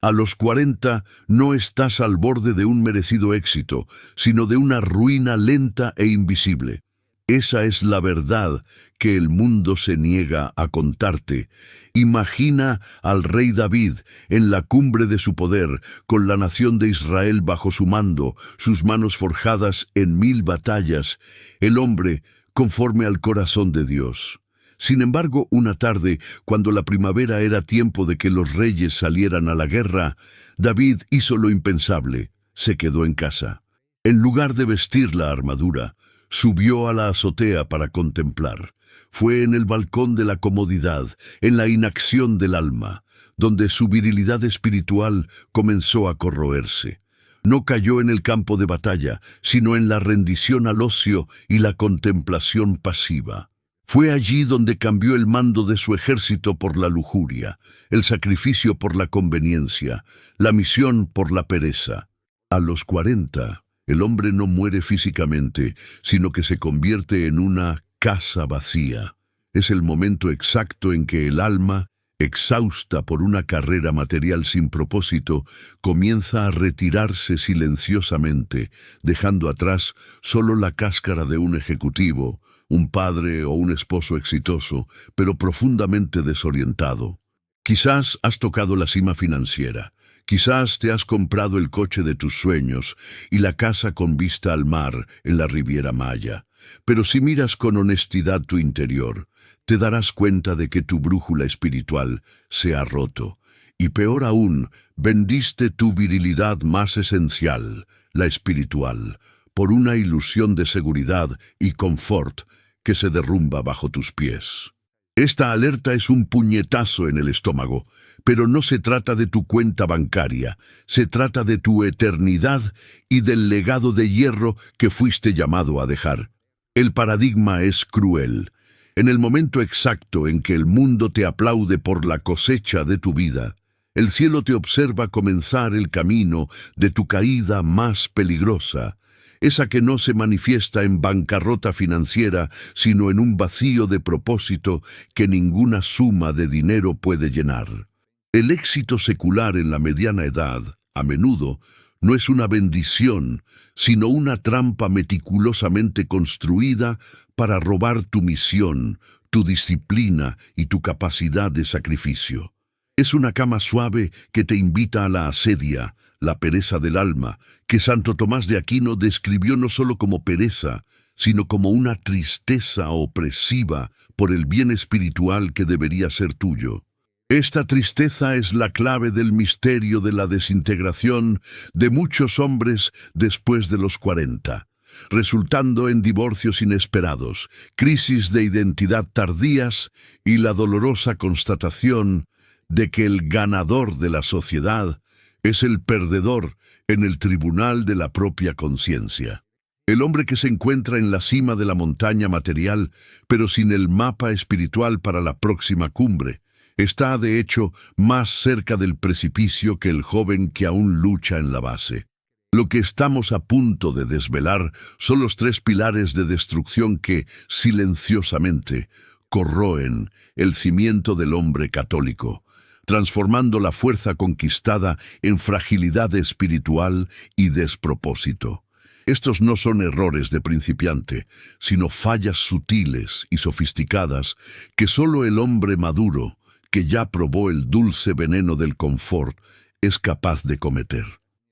A los 40 no estás al borde de un merecido éxito, sino de una ruina lenta e invisible. Esa es la verdad que el mundo se niega a contarte. Imagina al rey David en la cumbre de su poder, con la nación de Israel bajo su mando, sus manos forjadas en 1000 batallas, el hombre conforme al corazón de Dios. Sin embargo, una tarde, cuando la primavera era tiempo de que los reyes salieran a la guerra, David hizo lo impensable, se quedó en casa. En lugar de vestir la armadura, subió a la azotea para contemplar. Fue en el balcón de la comodidad, en la inacción del alma, donde su virilidad espiritual comenzó a corroerse. No cayó en el campo de batalla, sino en la rendición al ocio y la contemplación pasiva. Fue allí donde cambió el mando de su ejército por la lujuria, el sacrificio por la conveniencia, la misión por la pereza. A los 40, el hombre no muere físicamente, sino que se convierte en una casa vacía. Es el momento exacto en que el alma, exhausta por una carrera material sin propósito, comienza a retirarse silenciosamente, dejando atrás solo la cáscara de un ejecutivo, un padre o un esposo exitoso, pero profundamente desorientado. Quizás has tocado la cima financiera, quizás te has comprado el coche de tus sueños y la casa con vista al mar en la Riviera Maya, pero si miras con honestidad tu interior, te darás cuenta de que tu brújula espiritual se ha roto, y peor aún, vendiste tu virilidad más esencial, la espiritual, por una ilusión de seguridad y confort que se derrumba bajo tus pies. Esta alerta es un puñetazo en el estómago, pero no se trata de tu cuenta bancaria, se trata de tu eternidad y del legado de hierro que fuiste llamado a dejar. El paradigma es cruel. En el momento exacto en que el mundo te aplaude por la cosecha de tu vida, el cielo te observa comenzar el camino de tu caída más peligrosa, esa que no se manifiesta en bancarrota financiera, sino en un vacío de propósito que ninguna suma de dinero puede llenar. El éxito secular en la mediana edad, a menudo, no es una bendición, sino una trampa meticulosamente construida para robar tu misión, tu disciplina y tu capacidad de sacrificio. Es una cama suave que te invita a la asedia, la pereza del alma, que Santo Tomás de Aquino describió no solo como pereza, sino como una tristeza opresiva por el bien espiritual que debería ser tuyo. Esta tristeza es la clave del misterio de la desintegración de muchos hombres después de los 40, resultando en divorcios inesperados, crisis de identidad tardías y la dolorosa constatación de que el ganador de la sociedad es el perdedor en el tribunal de la propia conciencia. El hombre que se encuentra en la cima de la montaña material, pero sin el mapa espiritual para la próxima cumbre, está, de hecho, más cerca del precipicio que el joven que aún lucha en la base. Lo que estamos a punto de desvelar son los 3 pilares de destrucción que, silenciosamente, corroen el cimiento del hombre católico, transformando la fuerza conquistada en fragilidad espiritual y despropósito. Estos no son errores de principiante, sino fallas sutiles y sofisticadas que solo el hombre maduro, que ya probó el dulce veneno del confort, es capaz de cometer.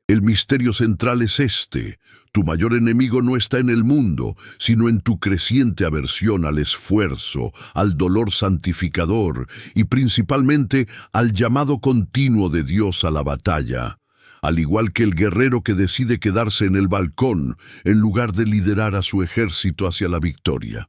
El misterio central es este: tu mayor enemigo no está en el mundo, sino en tu creciente aversión al esfuerzo, al dolor santificador y principalmente al llamado continuo de Dios a la batalla. Al igual que el guerrero que decide quedarse en el balcón en lugar de liderar a su ejército hacia la victoria.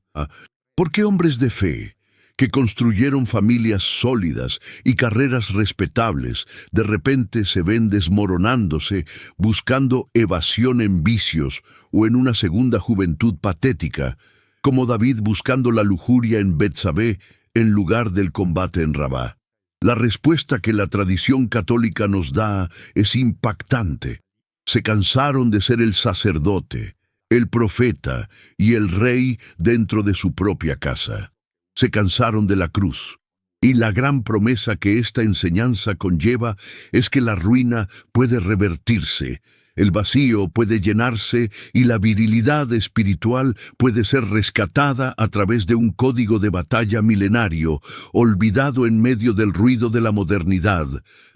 ¿Por qué hombres de fe, que construyeron familias sólidas y carreras respetables, de repente se ven desmoronándose buscando evasión en vicios o en una segunda juventud patética, como David buscando la lujuria en Betsabé en lugar del combate en Rabá? La respuesta que la tradición católica nos da es impactante. Se cansaron de ser el sacerdote, el profeta y el rey dentro de su propia casa. Se cansaron de la cruz. Y la gran promesa que esta enseñanza conlleva es que la ruina puede revertirse, el vacío puede llenarse y la virilidad espiritual puede ser rescatada a través de un código de batalla milenario, olvidado en medio del ruido de la modernidad,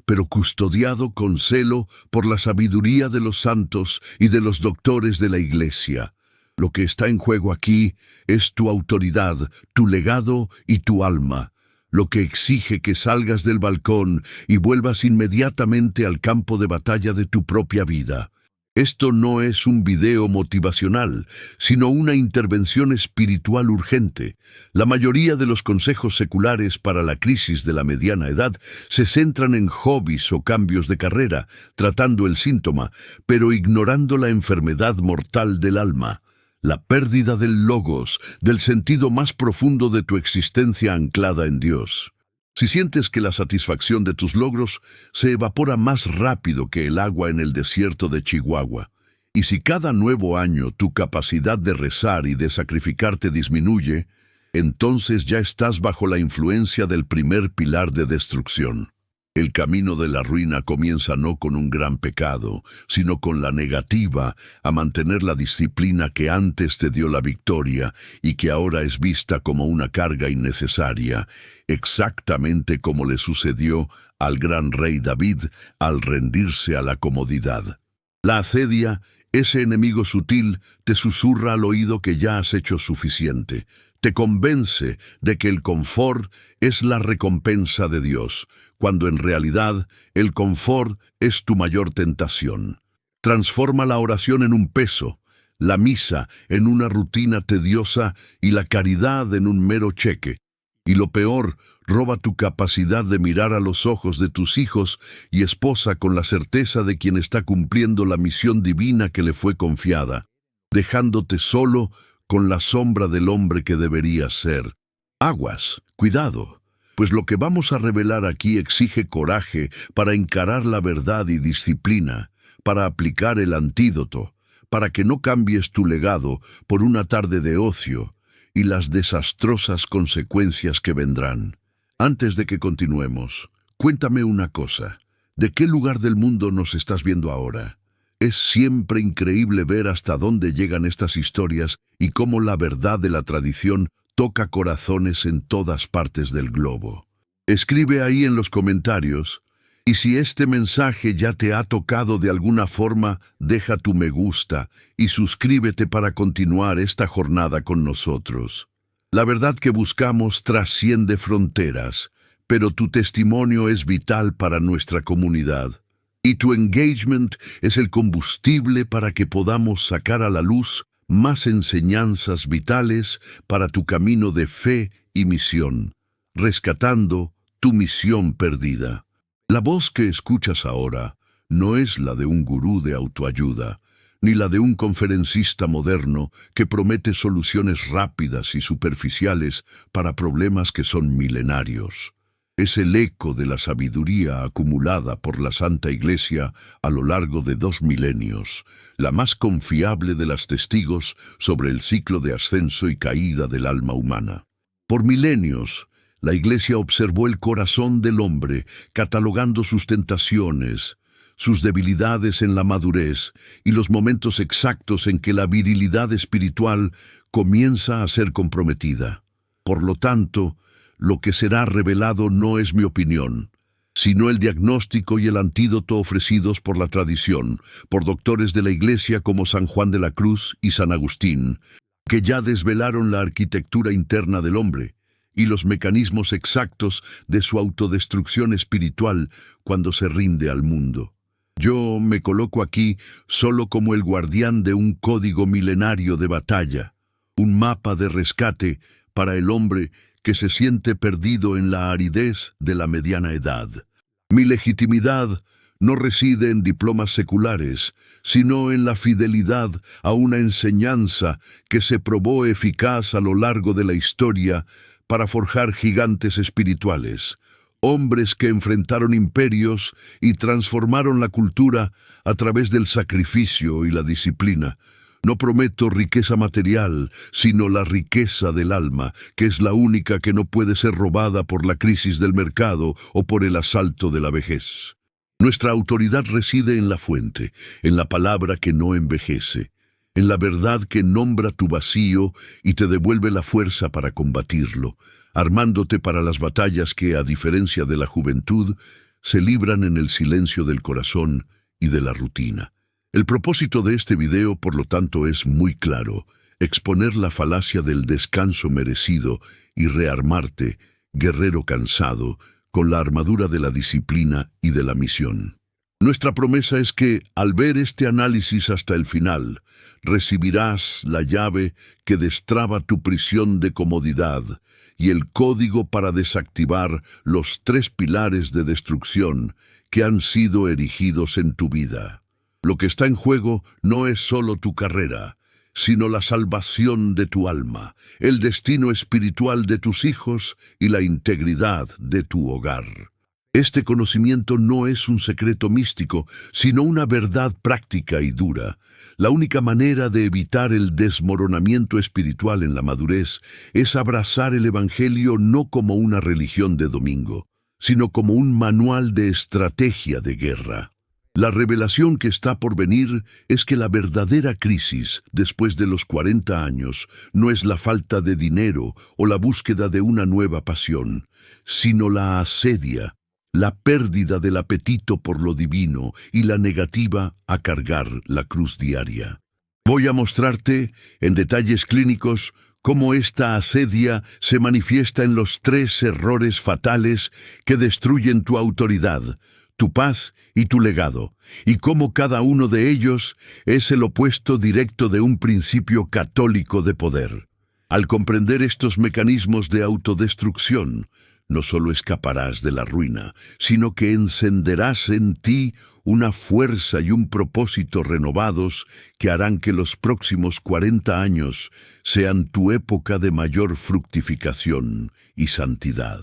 pero custodiado con celo por la sabiduría de los santos y de los doctores de la Iglesia. Lo que está en juego aquí es tu autoridad, tu legado y tu alma, lo que exige que salgas del balcón y vuelvas inmediatamente al campo de batalla de tu propia vida. Esto no es un video motivacional, sino una intervención espiritual urgente. La mayoría de los consejos seculares para la crisis de la mediana edad se centran en hobbies o cambios de carrera, tratando el síntoma, pero ignorando la enfermedad mortal del alma. La pérdida del logos, del sentido más profundo de tu existencia anclada en Dios. Si sientes que la satisfacción de tus logros se evapora más rápido que el agua en el desierto de Chihuahua, y si cada nuevo año tu capacidad de rezar y de sacrificarte disminuye, entonces ya estás bajo la influencia del primer pilar de destrucción. El camino de la ruina comienza no con un gran pecado, sino con la negativa a mantener la disciplina que antes te dio la victoria y que ahora es vista como una carga innecesaria, exactamente como le sucedió al gran rey David al rendirse a la comodidad. La acedia, ese enemigo sutil, te susurra al oído que ya has hecho suficiente. Te convence de que el confort es la recompensa de Dios, cuando en realidad el confort es tu mayor tentación. Transforma la oración en un peso, la misa en una rutina tediosa y la caridad en un mero cheque. Y lo peor, roba tu capacidad de mirar a los ojos de tus hijos y esposa con la certeza de quien está cumpliendo la misión divina que le fue confiada, dejándote solo con la sombra del hombre que deberías ser. Aguas, cuidado, pues lo que vamos a revelar aquí exige coraje para encarar la verdad y disciplina, para aplicar el antídoto, para que no cambies tu legado por una tarde de ocio y las desastrosas consecuencias que vendrán. Antes de que continuemos, cuéntame una cosa. ¿De qué lugar del mundo nos estás viendo ahora? Es siempre increíble ver hasta dónde llegan estas historias y cómo la verdad de la tradición toca corazones en todas partes del globo. Escribe ahí en los comentarios, y si este mensaje ya te ha tocado de alguna forma, deja tu me gusta y suscríbete para continuar esta jornada con nosotros. La verdad que buscamos trasciende fronteras, pero tu testimonio es vital para nuestra comunidad. Y tu engagement es el combustible para que podamos sacar a la luz más enseñanzas vitales para tu camino de fe y misión, rescatando tu misión perdida. La voz que escuchas ahora no es la de un gurú de autoayuda, ni la de un conferencista moderno que promete soluciones rápidas y superficiales para problemas que son milenarios. Es el eco de la sabiduría acumulada por la Santa Iglesia a lo largo de 2 milenios, la más confiable de las testigos sobre el ciclo de ascenso y caída del alma humana. Por milenios, la Iglesia observó el corazón del hombre, catalogando sus tentaciones, sus debilidades en la madurez y los momentos exactos en que la virilidad espiritual comienza a ser comprometida. Por lo tanto, lo que será revelado no es mi opinión, sino el diagnóstico y el antídoto ofrecidos por la tradición, por doctores de la Iglesia como San Juan de la Cruz y San Agustín, que ya desvelaron la arquitectura interna del hombre y los mecanismos exactos de su autodestrucción espiritual cuando se rinde al mundo. Yo me coloco aquí solo como el guardián de un código milenario de batalla, un mapa de rescate para el hombre que se siente perdido en la aridez de la mediana edad. Mi legitimidad no reside en diplomas seculares, sino en la fidelidad a una enseñanza que se probó eficaz a lo largo de la historia para forjar gigantes espirituales, hombres que enfrentaron imperios y transformaron la cultura a través del sacrificio y la disciplina, No prometo riqueza material, sino la riqueza del alma, que es la única que no puede ser robada por la crisis del mercado o por el asalto de la vejez. Nuestra autoridad reside en la fuente, en la palabra que no envejece, en la verdad que nombra tu vacío y te devuelve la fuerza para combatirlo, armándote para las batallas que, a diferencia de la juventud, se libran en el silencio del corazón y de la rutina. El propósito de este video, por lo tanto, es muy claro: exponer la falacia del descanso merecido y rearmarte, guerrero cansado, con la armadura de la disciplina y de la misión. Nuestra promesa es que, al ver este análisis hasta el final, recibirás la llave que destraba tu prisión de comodidad y el código para desactivar los 3 pilares de destrucción que han sido erigidos en tu vida. Lo que está en juego no es solo tu carrera, sino la salvación de tu alma, el destino espiritual de tus hijos y la integridad de tu hogar. Este conocimiento no es un secreto místico, sino una verdad práctica y dura. La única manera de evitar el desmoronamiento espiritual en la madurez es abrazar el Evangelio no como una religión de domingo, sino como un manual de estrategia de guerra. La revelación que está por venir es que la verdadera crisis, después de los 40 años, no es la falta de dinero o la búsqueda de una nueva pasión, sino la asedia, la pérdida del apetito por lo divino y la negativa a cargar la cruz diaria. Voy a mostrarte, en detalles clínicos, cómo esta asedia se manifiesta en los 3 errores fatales que destruyen tu autoridad, tu paz y tu legado, y cómo cada uno de ellos es el opuesto directo de un principio católico de poder. Al comprender estos mecanismos de autodestrucción, no solo escaparás de la ruina, sino que encenderás en ti una fuerza y un propósito renovados que harán que los próximos 40 años sean tu época de mayor fructificación y santidad.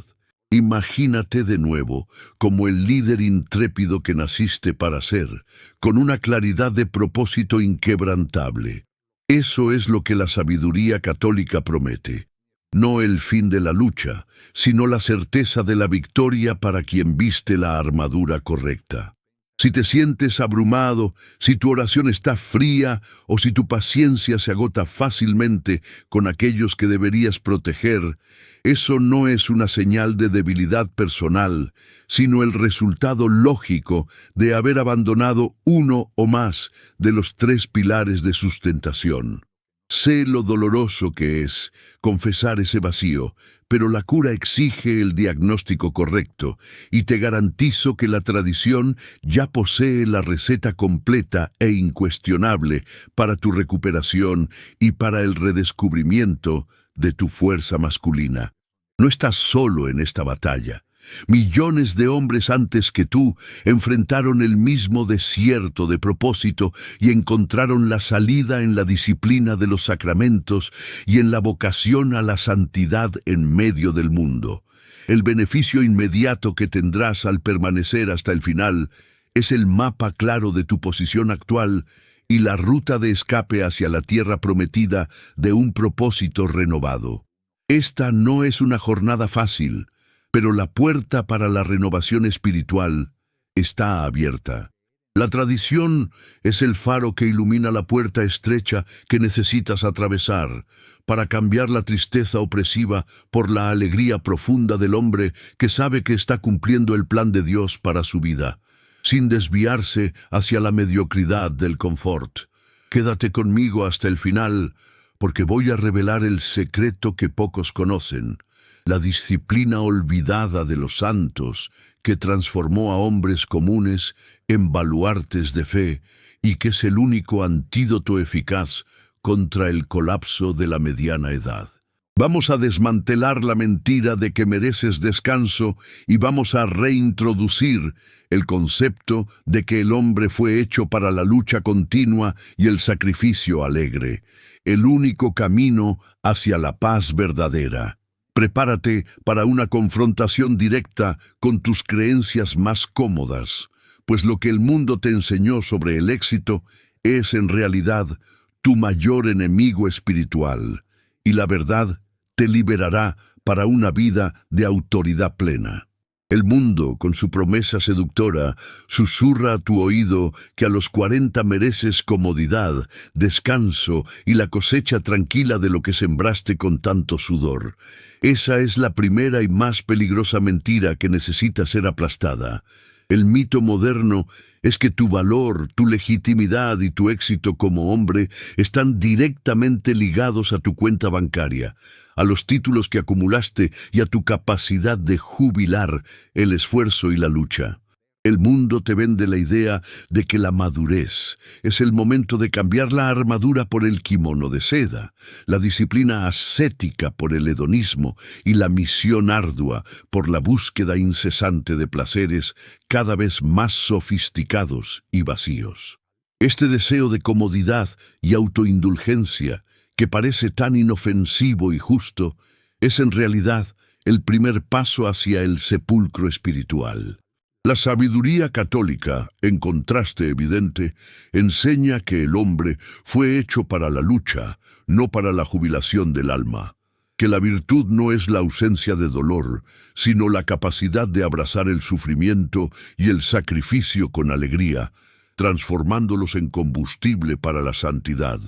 Imagínate de nuevo como el líder intrépido que naciste para ser, con una claridad de propósito inquebrantable. Eso es lo que la sabiduría católica promete. No el fin de la lucha, sino la certeza de la victoria para quien viste la armadura correcta. Si te sientes abrumado, si tu oración está fría o si tu paciencia se agota fácilmente con aquellos que deberías proteger, eso no es una señal de debilidad personal, sino el resultado lógico de haber abandonado uno o más de los 3 pilares de sustentación. Sé lo doloroso que es confesar ese vacío, pero la cura exige el diagnóstico correcto, y te garantizo que la tradición ya posee la receta completa e incuestionable para tu recuperación y para el redescubrimiento de tu fuerza masculina. No estás solo en esta batalla. Millones de hombres antes que tú enfrentaron el mismo desierto de propósito y encontraron la salida en la disciplina de los sacramentos y en la vocación a la santidad en medio del mundo. El beneficio inmediato que tendrás al permanecer hasta el final es el mapa claro de tu posición actual y la ruta de escape hacia la tierra prometida de un propósito renovado. Esta no es una jornada fácil, pero la puerta para la renovación espiritual está abierta. La tradición es el faro que ilumina la puerta estrecha que necesitas atravesar para cambiar la tristeza opresiva por la alegría profunda del hombre que sabe que está cumpliendo el plan de Dios para su vida, sin desviarse hacia la mediocridad del confort. Quédate conmigo hasta el final, porque voy a revelar el secreto que pocos conocen. La disciplina olvidada de los santos que transformó a hombres comunes en baluartes de fe y que es el único antídoto eficaz contra el colapso de la mediana edad. Vamos a desmantelar la mentira de que mereces descanso y vamos a reintroducir el concepto de que el hombre fue hecho para la lucha continua y el sacrificio alegre, el único camino hacia la paz verdadera. Prepárate para una confrontación directa con tus creencias más cómodas, pues lo que el mundo te enseñó sobre el éxito es en realidad tu mayor enemigo espiritual, y la verdad te liberará para una vida de autoridad plena. El mundo, con su promesa seductora, susurra a tu oído que a los 40 mereces comodidad, descanso y la cosecha tranquila de lo que sembraste con tanto sudor. Esa es la primera y más peligrosa mentira que necesita ser aplastada. El mito moderno es que tu valor, tu legitimidad y tu éxito como hombre están directamente ligados a tu cuenta bancaria, a los títulos que acumulaste y a tu capacidad de jubilar el esfuerzo y la lucha. El mundo te vende la idea de que la madurez es el momento de cambiar la armadura por el kimono de seda, la disciplina ascética por el hedonismo y la misión ardua por la búsqueda incesante de placeres cada vez más sofisticados y vacíos. Este deseo de comodidad y autoindulgencia, que parece tan inofensivo y justo, es en realidad el primer paso hacia el sepulcro espiritual. La sabiduría católica, en contraste evidente, enseña que el hombre fue hecho para la lucha, no para la jubilación del alma, que la virtud no es la ausencia de dolor, sino la capacidad de abrazar el sufrimiento y el sacrificio con alegría, transformándolos en combustible para la santidad.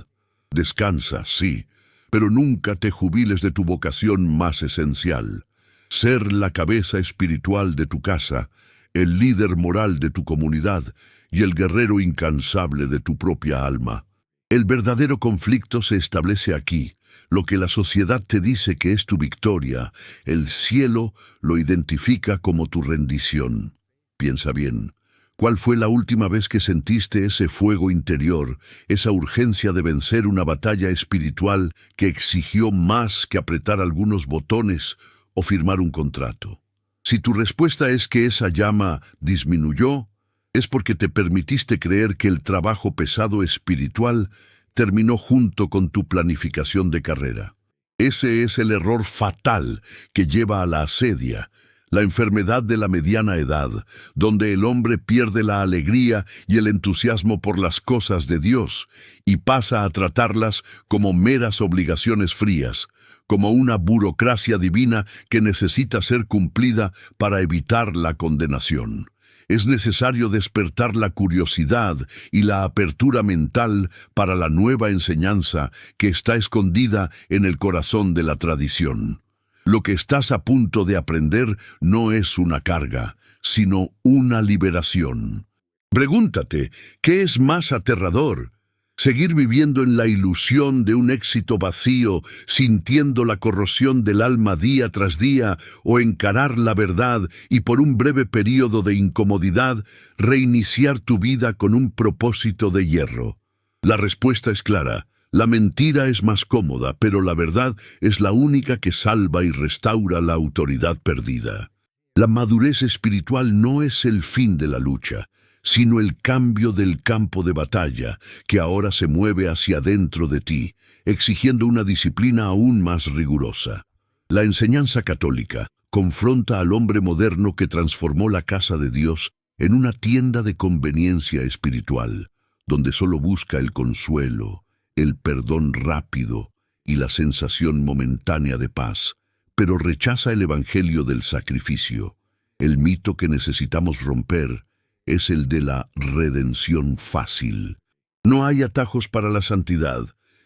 Descansa, sí, pero nunca te jubiles de tu vocación más esencial: ser la cabeza espiritual de tu casa, el líder moral de tu comunidad y el guerrero incansable de tu propia alma. El verdadero conflicto se establece aquí. Lo que la sociedad te dice que es tu victoria, el cielo lo identifica como tu rendición. Piensa bien, ¿cuál fue la última vez que sentiste ese fuego interior, esa urgencia de vencer una batalla espiritual que exigió más que apretar algunos botones o firmar un contrato? Si tu respuesta es que esa llama disminuyó, es porque te permitiste creer que el trabajo pesado espiritual terminó junto con tu planificación de carrera. Ese es el error fatal que lleva a la asedia, la enfermedad de la mediana edad, donde el hombre pierde la alegría y el entusiasmo por las cosas de Dios y pasa a tratarlas como meras obligaciones frías, como una burocracia divina que necesita ser cumplida para evitar la condenación. Es necesario despertar la curiosidad y la apertura mental para la nueva enseñanza que está escondida en el corazón de la tradición. Lo que estás a punto de aprender no es una carga, sino una liberación. Pregúntate, ¿qué es más aterrador? ¿Seguir viviendo en la ilusión de un éxito vacío, sintiendo la corrosión del alma día tras día, o encarar la verdad y por un breve período de incomodidad, reiniciar tu vida con un propósito de hierro? La respuesta es clara. La mentira es más cómoda, pero la verdad es la única que salva y restaura la autoridad perdida. La madurez espiritual no es el fin de la lucha, sino el cambio del campo de batalla que ahora se mueve hacia dentro de ti, exigiendo una disciplina aún más rigurosa. La enseñanza católica confronta al hombre moderno que transformó la casa de Dios en una tienda de conveniencia espiritual, donde solo busca el consuelo, el perdón rápido y la sensación momentánea de paz, pero rechaza el evangelio del sacrificio. El mito que necesitamos romper es el de la redención fácil. No hay atajos para la santidad,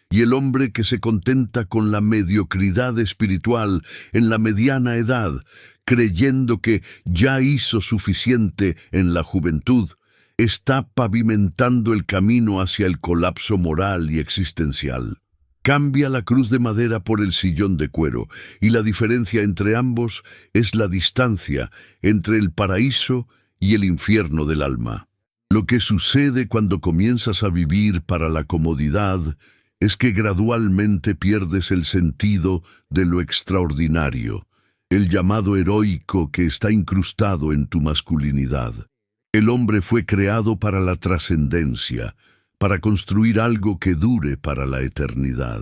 y el hombre que se contenta con la mediocridad espiritual en la mediana edad, creyendo que ya hizo suficiente en la juventud, está pavimentando el camino hacia el colapso moral y existencial. Cambia la cruz de madera por el sillón de cuero, y la diferencia entre ambos es la distancia entre el paraíso y el infierno del alma. Lo que sucede cuando comienzas a vivir para la comodidad es que gradualmente pierdes el sentido de lo extraordinario, el llamado heroico que está incrustado en tu masculinidad. El hombre fue creado para la trascendencia, para construir algo que dure para la eternidad.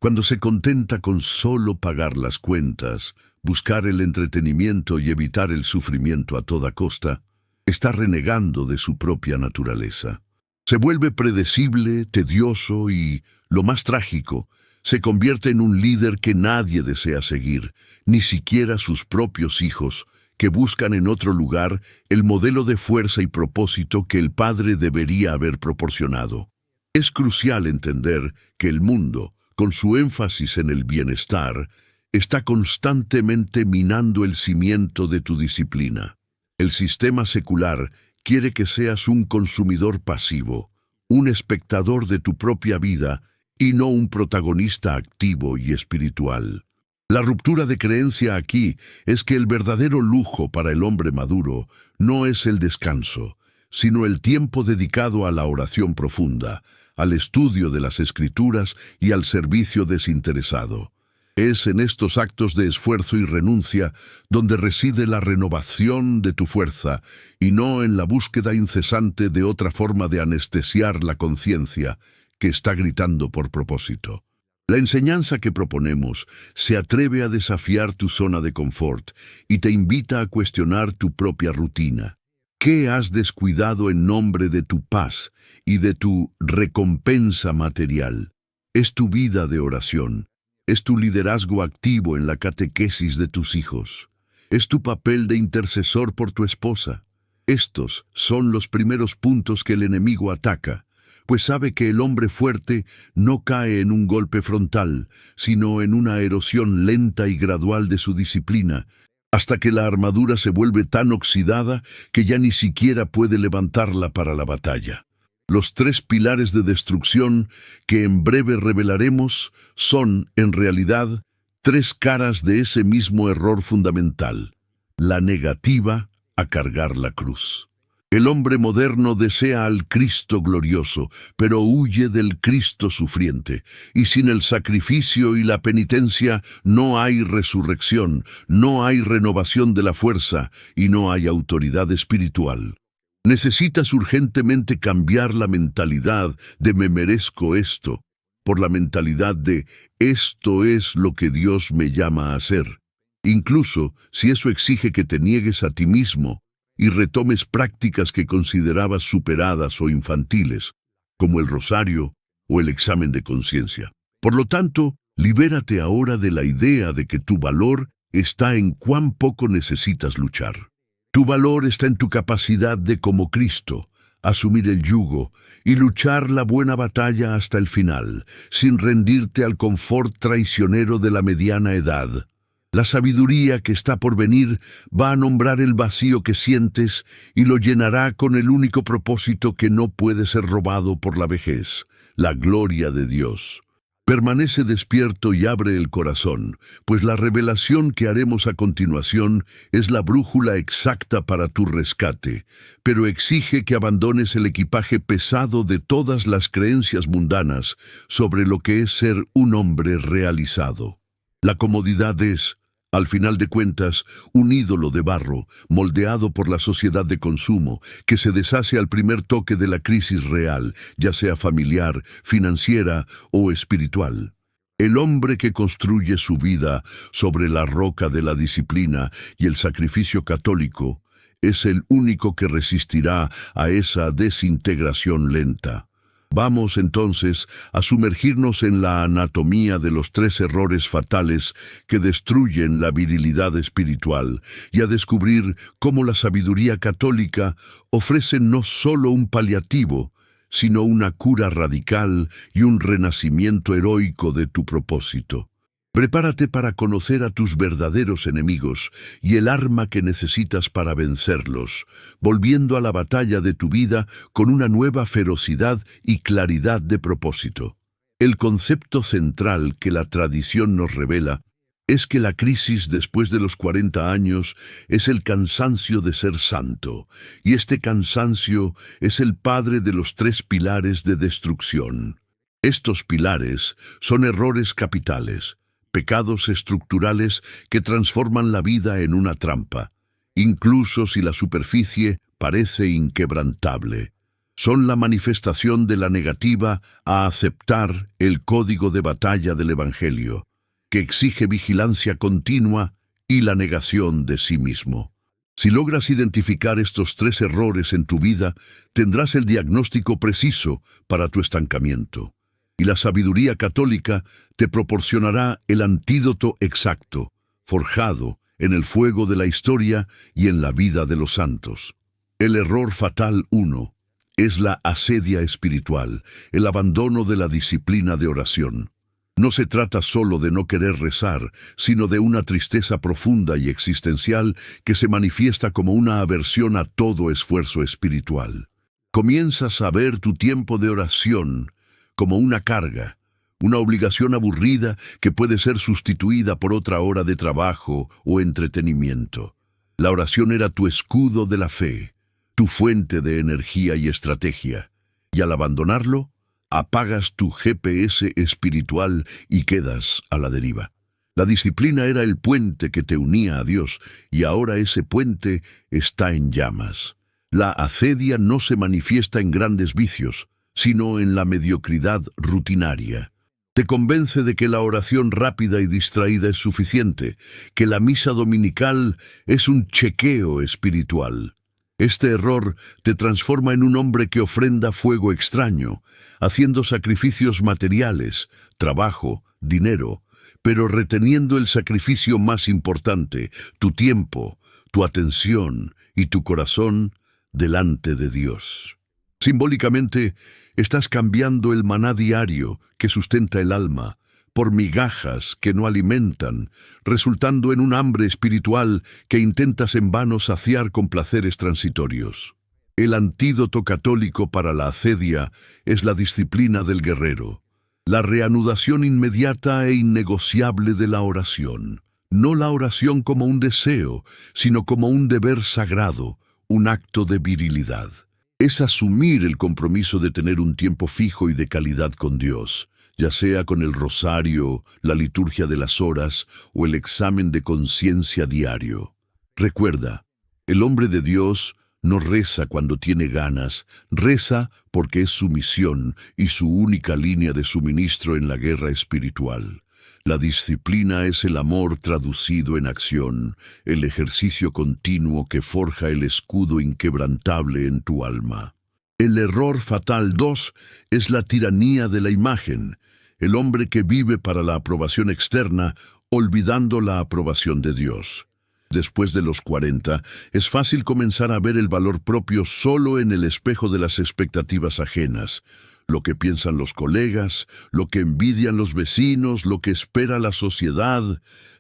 Cuando se contenta con solo pagar las cuentas, buscar el entretenimiento y evitar el sufrimiento a toda costa, está renegando de su propia naturaleza. Se vuelve predecible, tedioso y, lo más trágico, se convierte en un líder que nadie desea seguir, ni siquiera sus propios hijos, que buscan en otro lugar el modelo de fuerza y propósito que el padre debería haber proporcionado. Es crucial entender que el mundo, con su énfasis en el bienestar, está constantemente minando el cimiento de tu disciplina. El sistema secular quiere que seas un consumidor pasivo, un espectador de tu propia vida y no un protagonista activo y espiritual. La ruptura de creencia aquí es que el verdadero lujo para el hombre maduro no es el descanso, sino el tiempo dedicado a la oración profunda, al estudio de las Escrituras y al servicio desinteresado. Es en estos actos de esfuerzo y renuncia donde reside la renovación de tu fuerza y no en la búsqueda incesante de otra forma de anestesiar la conciencia que está gritando por propósito. La enseñanza que proponemos se atreve a desafiar tu zona de confort y te invita a cuestionar tu propia rutina. ¿Qué has descuidado en nombre de tu paz y de tu recompensa material? Es tu vida de oración. Es tu liderazgo activo en la catequesis de tus hijos. Es tu papel de intercesor por tu esposa. Estos son los primeros puntos que el enemigo ataca, pues sabe que el hombre fuerte no cae en un golpe frontal, sino en una erosión lenta y gradual de su disciplina, hasta que la armadura se vuelve tan oxidada que ya ni siquiera puede levantarla para la batalla. Los 3 pilares de destrucción que en breve revelaremos son, en realidad, 3 caras de ese mismo error fundamental: la negativa a cargar la cruz. El hombre moderno desea al Cristo glorioso, pero huye del Cristo sufriente, y sin el sacrificio y la penitencia no hay resurrección, no hay renovación de la fuerza y no hay autoridad espiritual. Necesitas urgentemente cambiar la mentalidad de me merezco esto, por la mentalidad de esto es lo que Dios me llama a hacer, incluso si eso exige que te niegues a ti mismo y retomes prácticas que considerabas superadas o infantiles, como el rosario o el examen de conciencia. Por lo tanto, libérate ahora de la idea de que tu valor está en cuán poco necesitas luchar. Tu valor está en tu capacidad de, como Cristo, asumir el yugo y luchar la buena batalla hasta el final, sin rendirte al confort traicionero de la mediana edad. La sabiduría que está por venir va a nombrar el vacío que sientes y lo llenará con el único propósito que no puede ser robado por la vejez: la gloria de Dios. Permanece despierto y abre el corazón, pues la revelación que haremos a continuación es la brújula exacta para tu rescate, pero exige que abandones el equipaje pesado de todas las creencias mundanas sobre lo que es ser un hombre realizado. La comodidad es, al final de cuentas, un ídolo de barro, moldeado por la sociedad de consumo, que se deshace al primer toque de la crisis real, ya sea familiar, financiera o espiritual. El hombre que construye su vida sobre la roca de la disciplina y el sacrificio católico es el único que resistirá a esa desintegración lenta. Vamos entonces a sumergirnos en la anatomía de los 3 errores fatales que destruyen la virilidad espiritual y a descubrir cómo la sabiduría católica ofrece no solo un paliativo, sino una cura radical y un renacimiento heroico de tu propósito. Prepárate para conocer a tus verdaderos enemigos y el arma que necesitas para vencerlos, volviendo a la batalla de tu vida con una nueva ferocidad y claridad de propósito. El concepto central que la tradición nos revela es que la crisis después de los 40 años es el cansancio de ser santo, y este cansancio es el padre de los 3 pilares de destrucción. Estos pilares son errores capitales, pecados estructurales que transforman la vida en una trampa, incluso si la superficie parece inquebrantable. Son la manifestación de la negativa a aceptar el código de batalla del Evangelio, que exige vigilancia continua y la negación de sí mismo. Si logras identificar estos 3 errores en tu vida, tendrás el diagnóstico preciso para tu estancamiento. Y la sabiduría católica te proporcionará el antídoto exacto, forjado en el fuego de la historia y en la vida de los santos. El error fatal 1 es la asedia espiritual, el abandono de la disciplina de oración. No se trata solo de no querer rezar, sino de una tristeza profunda y existencial que se manifiesta como una aversión a todo esfuerzo espiritual. Comienzas a ver tu tiempo de oración como una carga, una obligación aburrida que puede ser sustituida por otra hora de trabajo o entretenimiento. La oración era tu escudo de la fe, tu fuente de energía y estrategia, y al abandonarlo, apagas tu GPS espiritual y quedas a la deriva. La disciplina era el puente que te unía a Dios, y ahora ese puente está en llamas. La acedia no se manifiesta en grandes vicios, sino en la mediocridad rutinaria. Te convence de que la oración rápida y distraída es suficiente, que la misa dominical es un chequeo espiritual. Este error te transforma en un hombre que ofrenda fuego extraño, haciendo sacrificios materiales, trabajo, dinero, pero reteniendo el sacrificio más importante, tu tiempo, tu atención y tu corazón delante de Dios. Simbólicamente, estás cambiando el maná diario que sustenta el alma por migajas que no alimentan, resultando en un hambre espiritual que intentas en vano saciar con placeres transitorios. El antídoto católico para la acedia es la disciplina del guerrero, la reanudación inmediata e innegociable de la oración. No la oración como un deseo, sino como un deber sagrado, un acto de virilidad. Es asumir el compromiso de tener un tiempo fijo y de calidad con Dios, ya sea con el rosario, la liturgia de las horas o el examen de conciencia diario. Recuerda, el hombre de Dios no reza cuando tiene ganas, reza porque es su misión y su única línea de suministro en la guerra espiritual. La disciplina es el amor traducido en acción, el ejercicio continuo que forja el escudo inquebrantable en tu alma. El error fatal 2 es la tiranía de la imagen, el hombre que vive para la aprobación externa, olvidando la aprobación de Dios. Después de los 40, es fácil comenzar a ver el valor propio solo en el espejo de las expectativas ajenas. Lo que piensan los colegas, lo que envidian los vecinos, lo que espera la sociedad.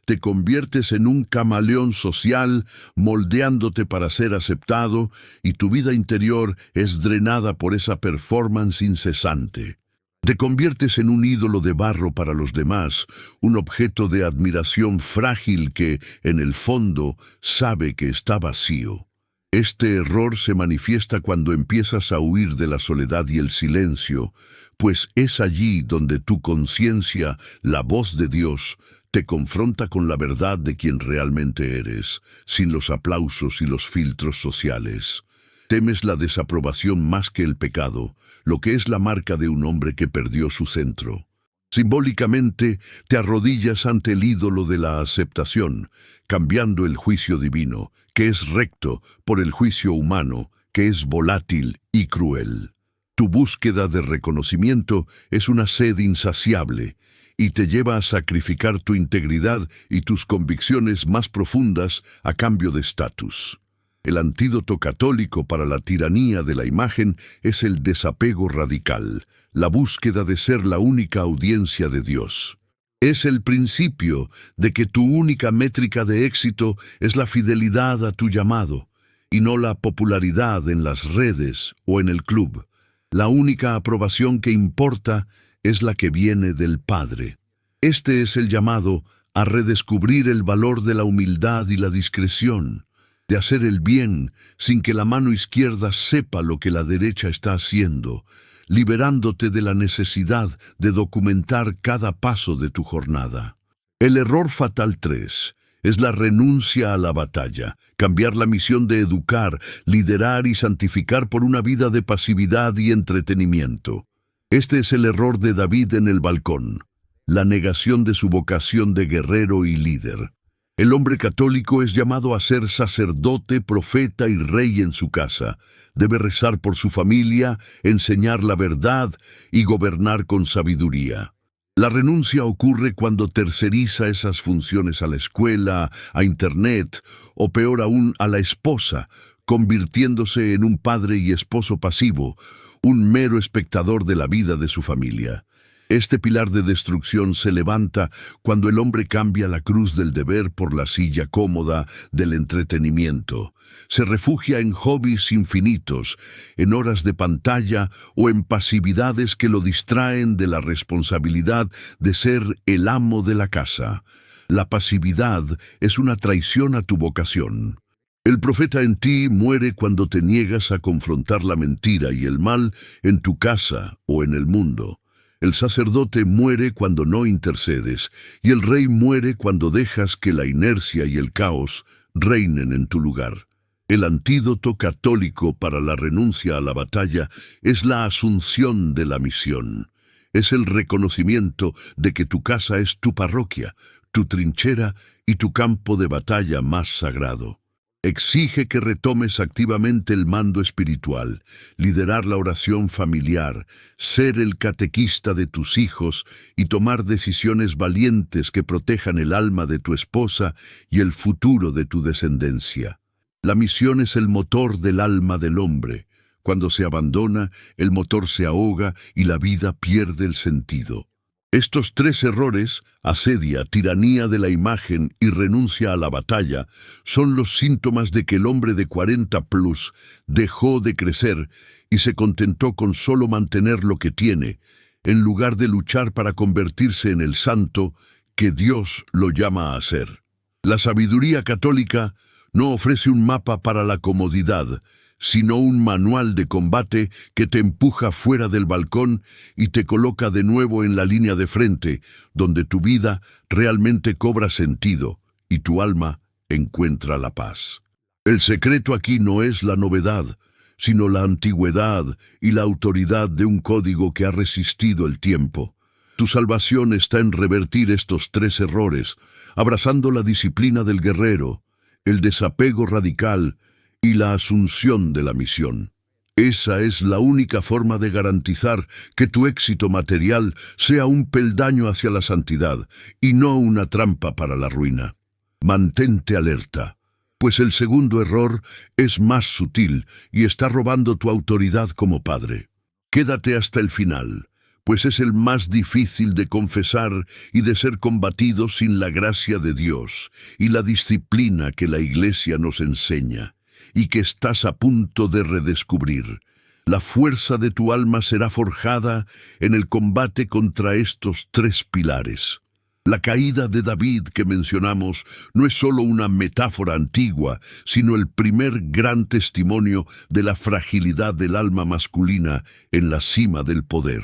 Te conviertes en un camaleón social, moldeándote para ser aceptado, y tu vida interior es drenada por esa performance incesante. Te conviertes en un ídolo de barro para los demás, un objeto de admiración frágil que, en el fondo, sabe que está vacío. Este error se manifiesta cuando empiezas a huir de la soledad y el silencio, pues es allí donde tu conciencia, la voz de Dios, te confronta con la verdad de quien realmente eres, sin los aplausos y los filtros sociales. Temes la desaprobación más que el pecado, lo que es la marca de un hombre que perdió su centro. Simbólicamente, te arrodillas ante el ídolo de la aceptación, cambiando el juicio divino, que es recto, por el juicio humano, que es volátil y cruel. Tu búsqueda de reconocimiento es una sed insaciable y te lleva a sacrificar tu integridad y tus convicciones más profundas a cambio de estatus. El antídoto católico para la tiranía de la imagen es el desapego radical, la búsqueda de ser la única audiencia de Dios. Es el principio de que tu única métrica de éxito es la fidelidad a tu llamado, y no la popularidad en las redes o en el club. La única aprobación que importa es la que viene del Padre. Este es el llamado a redescubrir el valor de la humildad y la discreción, de hacer el bien sin que la mano izquierda sepa lo que la derecha está haciendo, liberándote de la necesidad de documentar cada paso de tu jornada. El error fatal 3 es la renuncia a la batalla, cambiar la misión de educar, liderar y santificar por una vida de pasividad y entretenimiento. Este es el error de David en el balcón, la negación de su vocación de guerrero y líder. El hombre católico es llamado a ser sacerdote, profeta y rey en su casa. Debe rezar por su familia, enseñar la verdad y gobernar con sabiduría. La renuncia ocurre cuando terceriza esas funciones a la escuela, a Internet o peor aún a la esposa, convirtiéndose en un padre y esposo pasivo, un mero espectador de la vida de su familia. Este pilar de destrucción se levanta cuando el hombre cambia la cruz del deber por la silla cómoda del entretenimiento. Se refugia en hobbies infinitos, en horas de pantalla o en pasividades que lo distraen de la responsabilidad de ser el amo de la casa. La pasividad es una traición a tu vocación. El profeta en ti muere cuando te niegas a confrontar la mentira y el mal en tu casa o en el mundo. El sacerdote muere cuando no intercedes, y el rey muere cuando dejas que la inercia y el caos reinen en tu lugar. El antídoto católico para la renuncia a la batalla es la asunción de la misión. Es el reconocimiento de que tu casa es tu parroquia, tu trinchera y tu campo de batalla más sagrado. Exige que retomes activamente el mando espiritual, liderar la oración familiar, ser el catequista de tus hijos y tomar decisiones valientes que protejan el alma de tu esposa y el futuro de tu descendencia. La misión es el motor del alma del hombre. Cuando se abandona, el motor se ahoga y la vida pierde el sentido. Estos tres errores, asedia, tiranía de la imagen y renuncia a la batalla, son los síntomas de que el hombre de 40 plus dejó de crecer y se contentó con solo mantener lo que tiene, en lugar de luchar para convertirse en el santo que Dios lo llama a ser. La sabiduría católica no ofrece un mapa para la comodidad, sino un manual de combate que te empuja fuera del balcón y te coloca de nuevo en la línea de frente, donde tu vida realmente cobra sentido y tu alma encuentra la paz. El secreto aquí no es la novedad, sino la antigüedad y la autoridad de un código que ha resistido el tiempo. Tu salvación está en revertir estos tres errores, abrazando la disciplina del guerrero, el desapego radical y la asunción de la misión. Esa es la única forma de garantizar que tu éxito material sea un peldaño hacia la santidad y no una trampa para la ruina. Mantente alerta, pues el segundo error es más sutil y está robando tu autoridad como padre. Quédate hasta el final, pues es el más difícil de confesar y de ser combatido sin la gracia de Dios y la disciplina que la Iglesia nos enseña y que estás a punto de redescubrir. La fuerza de tu alma será forjada en el combate contra estos tres pilares. La caída de David que mencionamos no es solo una metáfora antigua, sino el primer gran testimonio de la fragilidad del alma masculina en la cima del poder.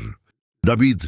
David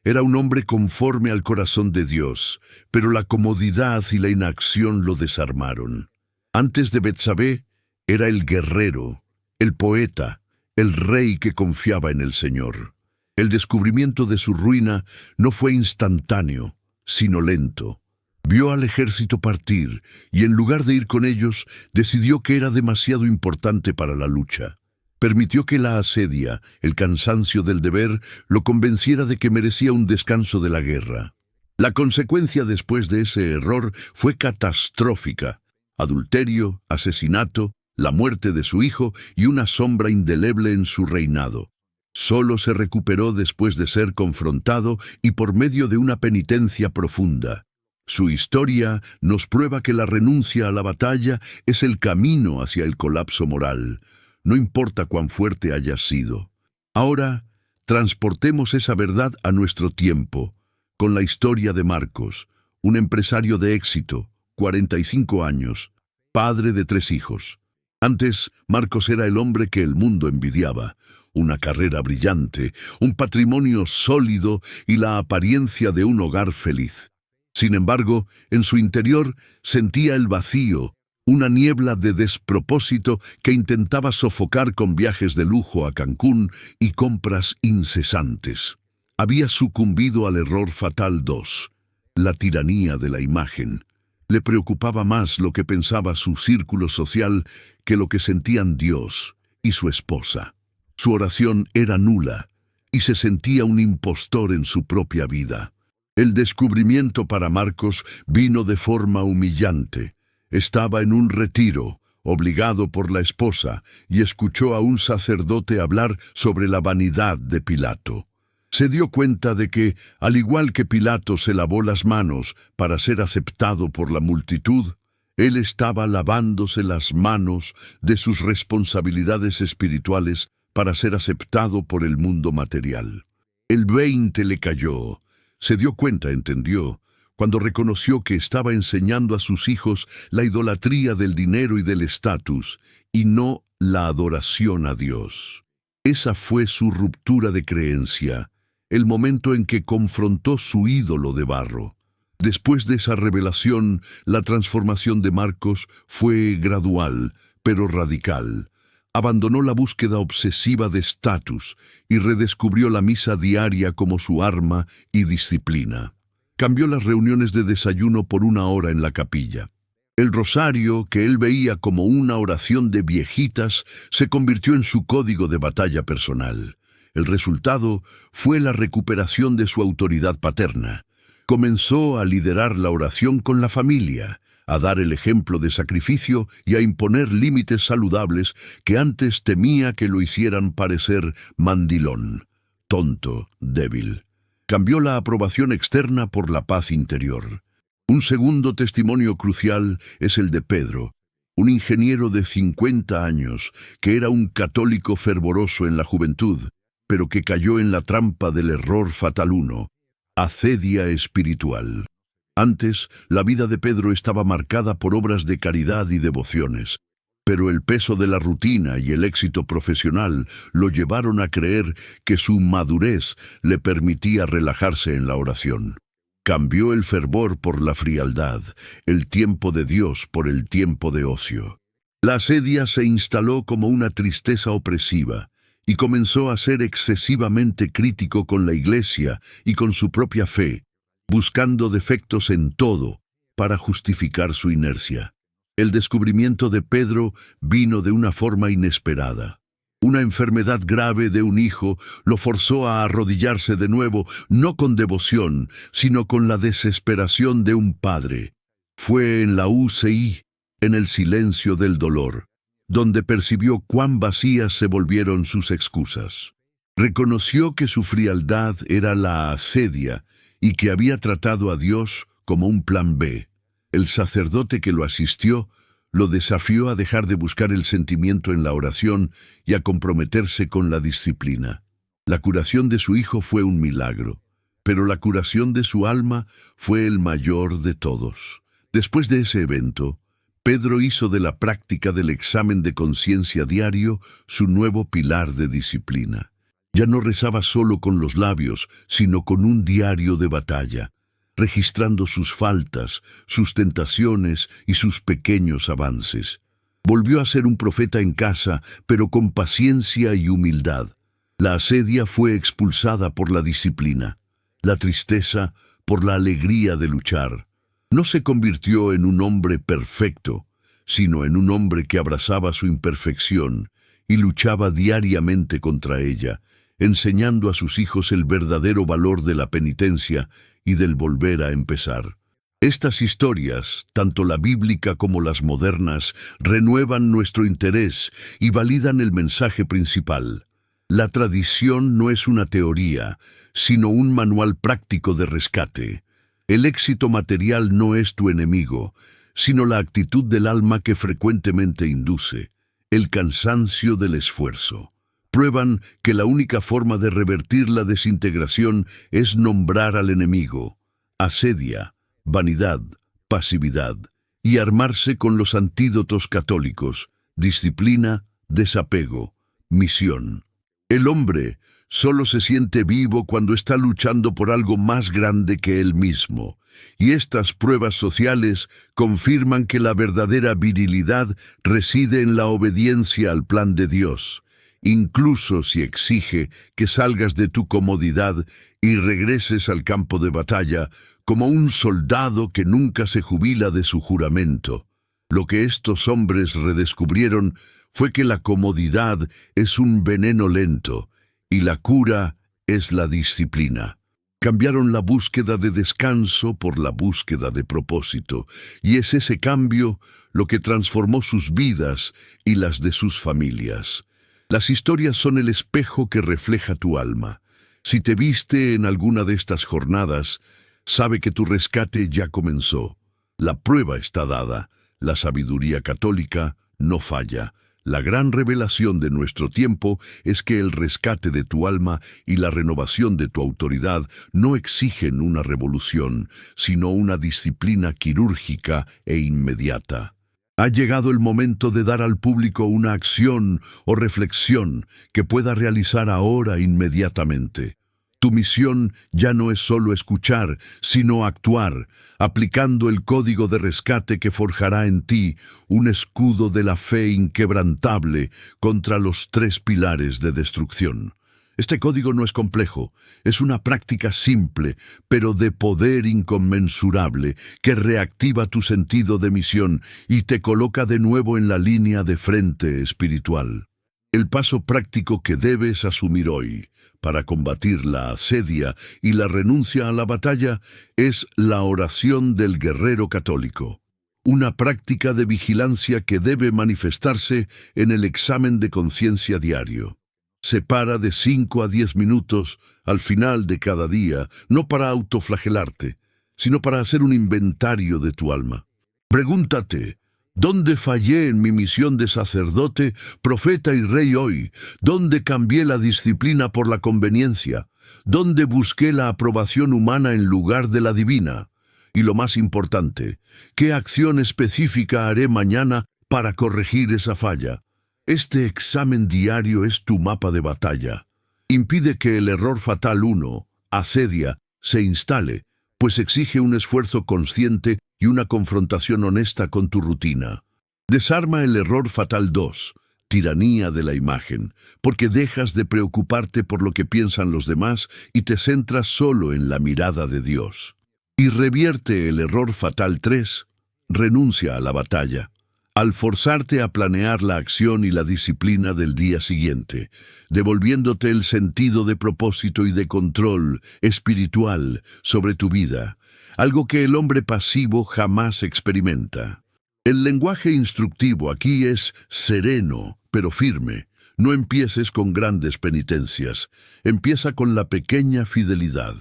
era un hombre conforme al corazón de Dios, pero la comodidad y la inacción lo desarmaron. Antes de Betsabé, era el guerrero, el poeta, el rey que confiaba en el Señor. El descubrimiento de su ruina no fue instantáneo, sino lento. Vio al ejército partir y en lugar de ir con ellos, decidió que era demasiado importante para la lucha. Permitió que la asedia, el cansancio del deber, lo convenciera de que merecía un descanso de la guerra. La consecuencia después de ese error fue catastrófica: adulterio, asesinato, la muerte de su hijo y una sombra indeleble en su reinado. Solo se recuperó después de ser confrontado y por medio de una penitencia profunda. Su historia nos prueba que la renuncia a la batalla es el camino hacia el colapso moral, no importa cuán fuerte haya sido. Ahora, transportemos esa verdad a nuestro tiempo, con la historia de Marcos, un empresario de éxito, 45 años, padre de 3 hijos. Antes, Marcos era el hombre que el mundo envidiaba: una carrera brillante, un patrimonio sólido y la apariencia de un hogar feliz. Sin embargo, en su interior sentía el vacío, una niebla de despropósito que intentaba sofocar con viajes de lujo a Cancún y compras incesantes. Había sucumbido al error fatal 2, la tiranía de la imagen. Le preocupaba más lo que pensaba su círculo social que lo que sentían Dios y su esposa. Su oración era nula y se sentía un impostor en su propia vida. El descubrimiento para Marcos vino de forma humillante. Estaba en un retiro, obligado por la esposa, y escuchó a un sacerdote hablar sobre la vanidad de Pilato. Se dio cuenta de que, al igual que Pilato se lavó las manos para ser aceptado por la multitud, él estaba lavándose las manos de sus responsabilidades espirituales para ser aceptado por el mundo material. El 20 le cayó. Se dio cuenta, entendió, cuando reconoció que estaba enseñando a sus hijos la idolatría del dinero y del estatus, y no la adoración a Dios. Esa fue su ruptura de creencia, el momento en que confrontó su ídolo de barro. Después de esa revelación, la transformación de Marcos fue gradual, pero radical. Abandonó la búsqueda obsesiva de estatus y redescubrió la misa diaria como su arma y disciplina. Cambió las reuniones de desayuno por 1 hora en la capilla. El rosario, que él veía como una oración de viejitas, se convirtió en su código de batalla personal. El resultado fue la recuperación de su autoridad paterna. Comenzó a liderar la oración con la familia, a dar el ejemplo de sacrificio y a imponer límites saludables que antes temía que lo hicieran parecer mandilón, tonto, débil. Cambió la aprobación externa por la paz interior. Un segundo testimonio crucial es el de Pedro, un ingeniero de 50 años que era un católico fervoroso en la juventud, pero que cayó en la trampa del error fatal 1, acedia espiritual. Antes, la vida de Pedro estaba marcada por obras de caridad y devociones, pero el peso de la rutina y el éxito profesional lo llevaron a creer que su madurez le permitía relajarse en la oración. Cambió el fervor por la frialdad, el tiempo de Dios por el tiempo de ocio. La asedia se instaló como una tristeza opresiva, y comenzó a ser excesivamente crítico con la Iglesia y con su propia fe, buscando defectos en todo para justificar su inercia. El descubrimiento de Pedro vino de una forma inesperada. Una enfermedad grave de un hijo lo forzó a arrodillarse de nuevo, no con devoción, sino con la desesperación de un padre. Fue en la UCI, en el silencio del dolor, donde percibió cuán vacías se volvieron sus excusas. Reconoció que su frialdad era la asedia y que había tratado a Dios como un plan B. El sacerdote que lo asistió lo desafió a dejar de buscar el sentimiento en la oración y a comprometerse con la disciplina. La curación de su hijo fue un milagro, pero la curación de su alma fue el mayor de todos. Después de ese evento, Pedro hizo de la práctica del examen de conciencia diario su nuevo pilar de disciplina. Ya no rezaba solo con los labios, sino con un diario de batalla, registrando sus faltas, sus tentaciones y sus pequeños avances. Volvió a ser un profeta en casa, pero con paciencia y humildad. La asedia fue expulsada por la disciplina, la tristeza por la alegría de luchar. No se convirtió en un hombre perfecto, sino en un hombre que abrazaba su imperfección y luchaba diariamente contra ella, enseñando a sus hijos el verdadero valor de la penitencia y del volver a empezar. Estas historias, tanto la bíblica como las modernas, renuevan nuestro interés y validan el mensaje principal. La tradición no es una teoría, sino un manual práctico de rescate. El éxito material no es tu enemigo, sino la actitud del alma que frecuentemente induce, el cansancio del esfuerzo. Prueban que la única forma de revertir la desintegración es nombrar al enemigo, asedia, vanidad, pasividad, y armarse con los antídotos católicos, disciplina, desapego, misión. El hombre solo se siente vivo cuando está luchando por algo más grande que él mismo, y estas pruebas sociales confirman que la verdadera virilidad reside en la obediencia al plan de Dios, incluso si exige que salgas de tu comodidad y regreses al campo de batalla como un soldado que nunca se jubila de su juramento. Lo que estos hombres redescubrieron fue que la comodidad es un veneno lento y la cura es la disciplina. Cambiaron la búsqueda de descanso por la búsqueda de propósito, y es ese cambio lo que transformó sus vidas y las de sus familias. Las historias son el espejo que refleja tu alma. Si te viste en alguna de estas jornadas, sabe que tu rescate ya comenzó. La prueba está dada. La sabiduría católica no falla. La gran revelación de nuestro tiempo es que el rescate de tu alma y la renovación de tu autoridad no exigen una revolución, sino una disciplina quirúrgica e inmediata. Ha llegado el momento de dar al público una acción o reflexión que pueda realizar ahora inmediatamente. Tu misión ya no es solo escuchar, sino actuar, aplicando el código de rescate que forjará en ti un escudo de la fe inquebrantable contra los 3 pilares de destrucción. Este código no es complejo, es una práctica simple, pero de poder inconmensurable, que reactiva tu sentido de misión y te coloca de nuevo en la línea de frente espiritual. El paso práctico que debes asumir hoy para combatir la asedia y la renuncia a la batalla es la oración del guerrero católico. Una práctica de vigilancia que debe manifestarse en el examen de conciencia diario. Separa de 5 a 10 minutos al final de cada día, no para autoflagelarte, sino para hacer un inventario de tu alma. Pregúntate, ¿dónde fallé en mi misión de sacerdote, profeta y rey hoy? ¿Dónde cambié la disciplina por la conveniencia? ¿Dónde busqué la aprobación humana en lugar de la divina? Y lo más importante, ¿qué acción específica haré mañana para corregir esa falla? Este examen diario es tu mapa de batalla. Impide que el error fatal 1, asedia, se instale, pues exige un esfuerzo consciente y una confrontación honesta con tu rutina. Desarma el error fatal 2, tiranía de la imagen, porque dejas de preocuparte por lo que piensan los demás y te centras solo en la mirada de Dios. Y revierte el error fatal 3, renuncia a la batalla, al forzarte a planear la acción y la disciplina del día siguiente, devolviéndote el sentido de propósito y de control espiritual sobre tu vida, algo que el hombre pasivo jamás experimenta. El lenguaje instructivo aquí es sereno, pero firme. No empieces con grandes penitencias, empieza con la pequeña fidelidad.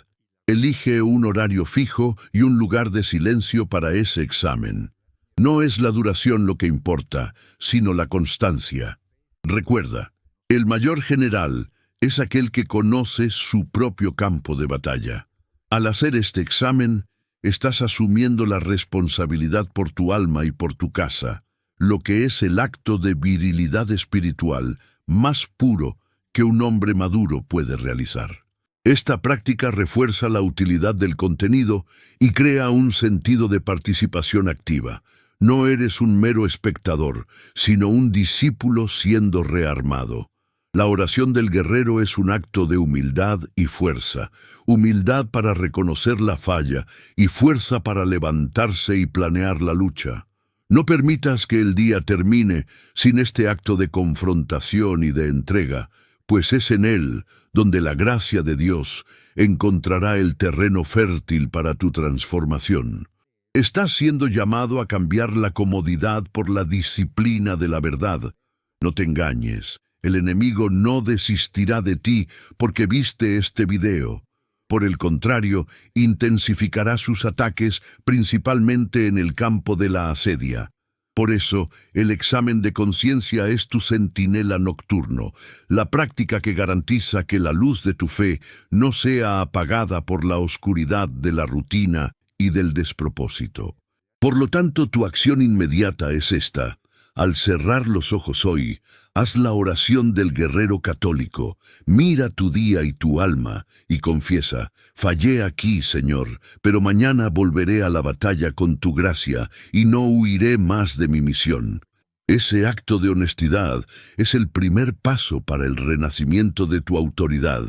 Elige un horario fijo y un lugar de silencio para ese examen. No es la duración lo que importa, sino la constancia. Recuerda, el mayor general es aquel que conoce su propio campo de batalla. Al hacer este examen, estás asumiendo la responsabilidad por tu alma y por tu casa, lo que es el acto de virilidad espiritual más puro que un hombre maduro puede realizar. Esta práctica refuerza la utilidad del contenido y crea un sentido de participación activa. No eres un mero espectador, sino un discípulo siendo rearmado. La oración del guerrero es un acto de humildad y fuerza, humildad para reconocer la falla y fuerza para levantarse y planear la lucha. No permitas que el día termine sin este acto de confrontación y de entrega, pues es en él donde la gracia de Dios encontrará el terreno fértil para tu transformación. Estás siendo llamado a cambiar la comodidad por la disciplina de la verdad. No te engañes, el enemigo no desistirá de ti porque viste este video. Por el contrario, intensificará sus ataques principalmente en el campo de la asedia. Por eso, el examen de conciencia es tu centinela nocturno, la práctica que garantiza que la luz de tu fe no sea apagada por la oscuridad de la rutina y del despropósito. Por lo tanto, tu acción inmediata es esta. Al cerrar los ojos hoy, haz la oración del guerrero católico, mira tu día y tu alma, y confiesa, fallé aquí, Señor, pero mañana volveré a la batalla con tu gracia, y no huiré más de mi misión. Ese acto de honestidad es el primer paso para el renacimiento de tu autoridad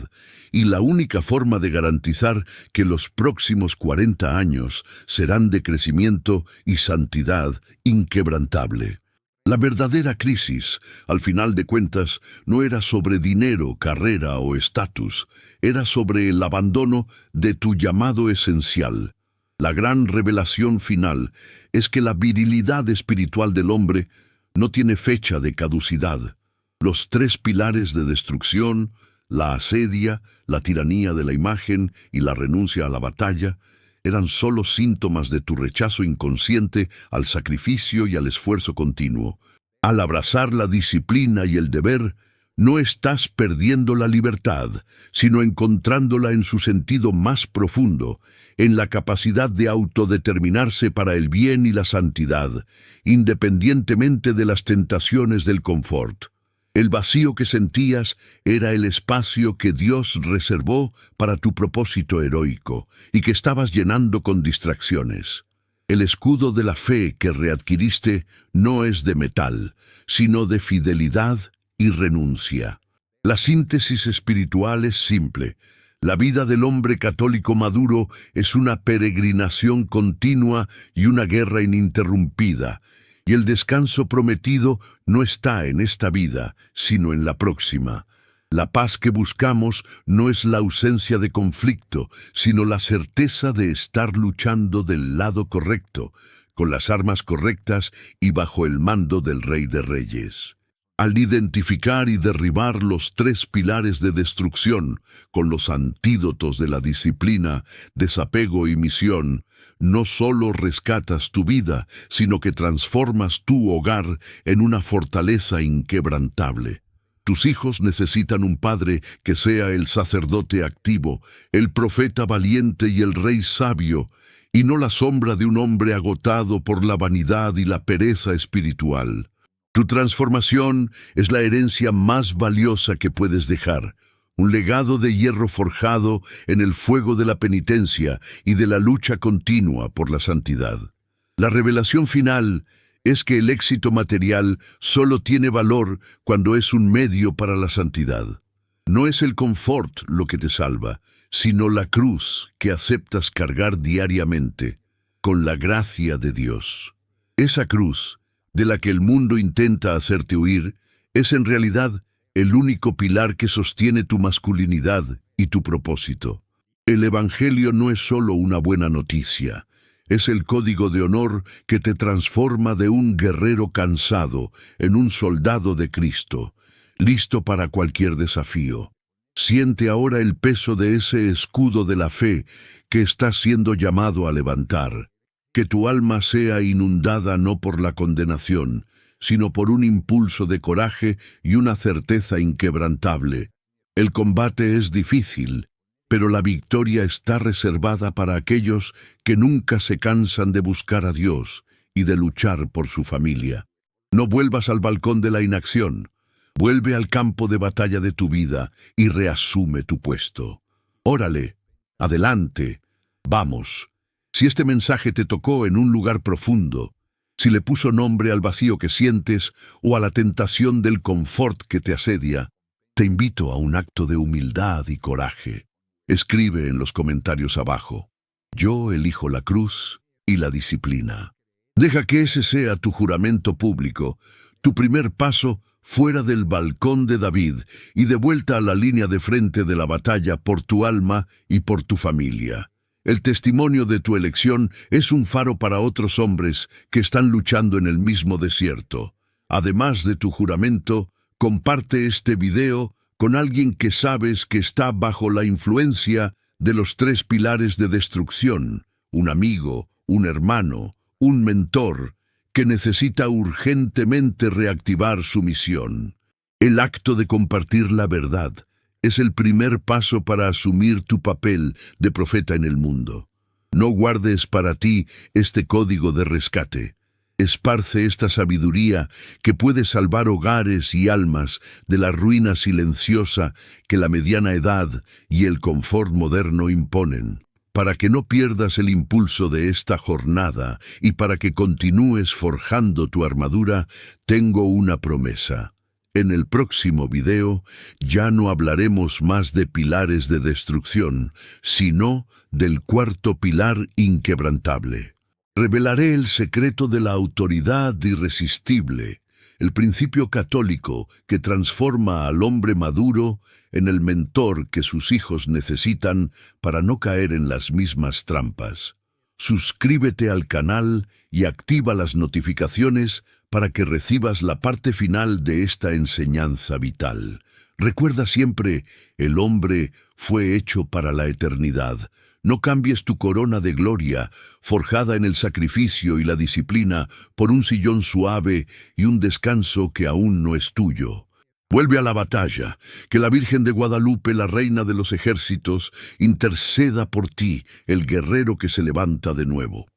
y la única forma de garantizar que los próximos 40 años serán de crecimiento y santidad inquebrantable. La verdadera crisis, al final de cuentas, no era sobre dinero, carrera o estatus, era sobre el abandono de tu llamado esencial. La gran revelación final es que la virilidad espiritual del hombre no tiene fecha de caducidad. Los tres pilares de destrucción, la asedia, la tiranía de la imagen y la renuncia a la batalla, eran solo síntomas de tu rechazo inconsciente al sacrificio y al esfuerzo continuo. Al abrazar la disciplina y el deber, no estás perdiendo la libertad, sino encontrándola en su sentido más profundo, en la capacidad de autodeterminarse para el bien y la santidad, independientemente de las tentaciones del confort. El vacío que sentías era el espacio que Dios reservó para tu propósito heroico y que estabas llenando con distracciones. El escudo de la fe que readquiriste no es de metal, sino de fidelidad y renuncia. La síntesis espiritual es simple. La vida del hombre católico maduro es una peregrinación continua y una guerra ininterrumpida, y el descanso prometido no está en esta vida, sino en la próxima. La paz que buscamos no es la ausencia de conflicto, sino la certeza de estar luchando del lado correcto, con las armas correctas y bajo el mando del Rey de Reyes. Al identificar y derribar los tres pilares de destrucción con los antídotos de la disciplina, desapego y misión, no solo rescatas tu vida, sino que transformas tu hogar en una fortaleza inquebrantable. Tus hijos necesitan un padre que sea el sacerdote activo, el profeta valiente y el rey sabio, y no la sombra de un hombre agotado por la vanidad y la pereza espiritual. Tu transformación es la herencia más valiosa que puedes dejar, un legado de hierro forjado en el fuego de la penitencia y de la lucha continua por la santidad. La revelación final es que el éxito material solo tiene valor cuando es un medio para la santidad. No es el confort lo que te salva, sino la cruz que aceptas cargar diariamente, con la gracia de Dios. Esa cruz, de la que el mundo intenta hacerte huir, es en realidad el único pilar que sostiene tu masculinidad y tu propósito. El Evangelio no es solo una buena noticia, es el código de honor que te transforma de un guerrero cansado en un soldado de Cristo, listo para cualquier desafío. Siente ahora el peso de ese escudo de la fe que estás siendo llamado a levantar. Que tu alma sea inundada no por la condenación, sino por un impulso de coraje y una certeza inquebrantable. El combate es difícil, pero la victoria está reservada para aquellos que nunca se cansan de buscar a Dios y de luchar por su familia. No vuelvas al balcón de la inacción. Vuelve al campo de batalla de tu vida y reasume tu puesto. Órale, adelante, vamos. Si este mensaje te tocó en un lugar profundo, si le puso nombre al vacío que sientes o a la tentación del confort que te asedia, te invito a un acto de humildad y coraje. Escribe en los comentarios abajo: yo elijo la cruz y la disciplina. Deja que ese sea tu juramento público, tu primer paso fuera del balcón de David y de vuelta a la línea de frente de la batalla por tu alma y por tu familia. El testimonio de tu elección es un faro para otros hombres que están luchando en el mismo desierto. Además de tu juramento, comparte este video con alguien que sabes que está bajo la influencia de los tres pilares de destrucción, un amigo, un hermano, un mentor, que necesita urgentemente reactivar su misión. El acto de compartir la verdad es el primer paso para asumir tu papel de profeta en el mundo. No guardes para ti este código de rescate. Esparce esta sabiduría que puede salvar hogares y almas de la ruina silenciosa que la mediana edad y el confort moderno imponen. Para que no pierdas el impulso de esta jornada y para que continúes forjando tu armadura, tengo una promesa. En el próximo video ya no hablaremos más de pilares de destrucción, sino del cuarto pilar inquebrantable. Revelaré el secreto de la autoridad irresistible, el principio católico que transforma al hombre maduro en el mentor que sus hijos necesitan para no caer en las mismas trampas. Suscríbete al canal y activa las notificaciones para que recibas la parte final de esta enseñanza vital. Recuerda siempre, el hombre fue hecho para la eternidad. No cambies tu corona de gloria, forjada en el sacrificio y la disciplina, por un sillón suave y un descanso que aún no es tuyo. Vuelve a la batalla, que la Virgen de Guadalupe, la Reina de los Ejércitos, interceda por ti, el guerrero que se levanta de nuevo.